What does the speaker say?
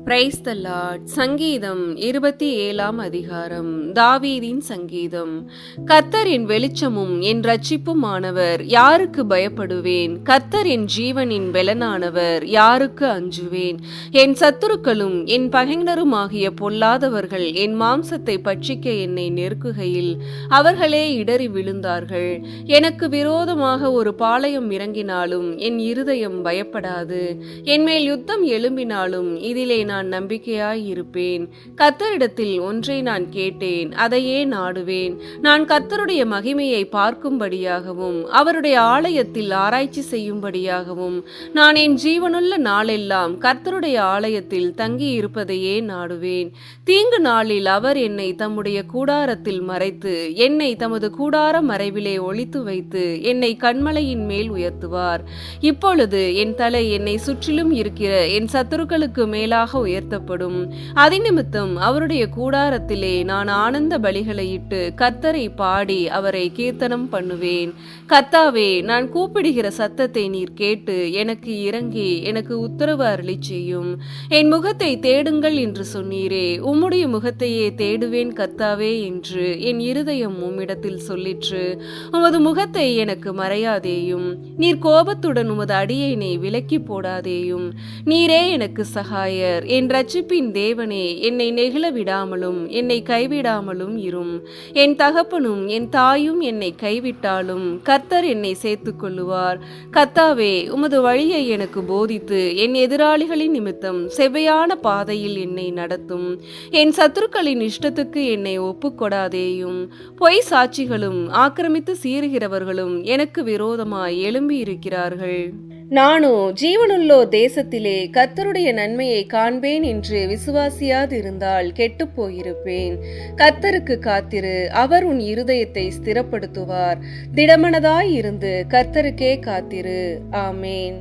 Praise the Lord. சங்கீதம் 27 அதிகாரம். தாவீதின் சங்கீதம். கர்த்தர் என் வெளிச்சமும் என் இரட்சிப்புமானவர், யாருக்கு பயப்படுவேன்? கர்த்தர் என் ஜீவனின் பெலனானவர், யாருக்கு அஞ்சுவேன்? என் சத்துருக்களும் என் பகைஞருமாகிய பொல்லாதவர்கள் என் மாம்சத்தை பட்சிக்க என்னை நெருக்குகையில் அவர்களே இடறி விழுந்தார்கள். எனக்கு விரோதமாக ஒரு பாளையம் இறங்கினாலும் என் இருதயம் பயப்படாது. என்மேல் யுத்தம் எழும்பினாலும் இதிலே நான் நம்பிக்கையாய் இருப்பேன். கர்த்தரிடத்தில் ஒன்றை நான் கேட்டேன், அதையே நாடுவேன். நான் கர்த்தருடைய மகிமையை பார்க்கும்படியாகவும் அவருடைய ஆலயத்தில் ஆராய்ச்சி செய்யும்படியாகவும் நான் என் ஜீவனுள்ள நாளெல்லாம் கர்த்தருடைய ஆலயத்தில் தங்கி இருப்பதையே நாடுவேன். தீங்கு நாளில் அவர் என்னை தம்முடைய கூடாரத்தில் மறைத்து என்னை தமது கூடார மறைவிலே ஒளித்து வைத்து என்னை கன்மலையின் மேல் உயர்த்துவார். இப்பொழுது என் தலை என்னை சுற்றிலும் இருக்கிற என் சத்துருக்களுக்கு மேலாக உயர்த்தப்படும். அதிநிமித்தம் அவருடைய கூடாரத்திலே நான் ஆனந்த பலிகளை இட்டு கர்த்தரை பாடி அவரை கீர்த்தனம் பண்ணுவேன். கர்த்தாவே, நான் கூப்பிடுகிற சத்தத்தை நீர் கேட்டு எனக்கு இறங்கி எனக்கு உத்தரவு அருளி செய்யும். என் முகத்தை தேடுங்கள் என்று சொன்னீரே, உம்முடைய முகத்தையே தேடுவேன் கர்த்தாவே என்று என் இருதயம் உம்மிடத்தில் சொல்லிற்று. உமது முகத்தை எனக்கு மறையாதேயும். நீர் கோபத்துடன் உமது அடியேனை விலக்கி போடாதேயும். நீரே எனக்கு சகாயர். என் இரட்சிப்பின் தேவனே, என்னை நெகிழ விடாமலும் என்னை கைவிடாமலும் இரும். என் தகப்பனும் என் தாயும் என்னை கைவிட்டாலும் கர்த்தர் என்னை சேர்த்துக் கொள்ளுவார். கர்த்தாவே, உமது வழியை எனக்கு போதித்து என் எதிராளிகளின் நிமித்தம் செவ்வையான பாதையில் என்னை நடத்தும். என் சத்துருக்களின் இஷ்டத்துக்கு என்னை ஒப்புக்கொடாதேயும். பொய் சாட்சிகளும் ஆக்கிரமித்து சீறுகிறவர்களும் எனக்கு விரோதமாய் எழும்பி இருக்கிறார்கள். நானோ ஜீவனுள்ளோர் தேசத்திலே கர்த்தருடைய நன்மையை காண்பேன் என்று விசுவாசியாதிருந்தால் கெட்டுப் போயிருப்பேன். கர்த்தருக்கு காத்திரு, அவர் உன் இருதயத்தை ஸ்திரப்படுத்துவார். திடமனதாய் இருந்து கர்த்தருக்கே காத்திரு. ஆமேன்.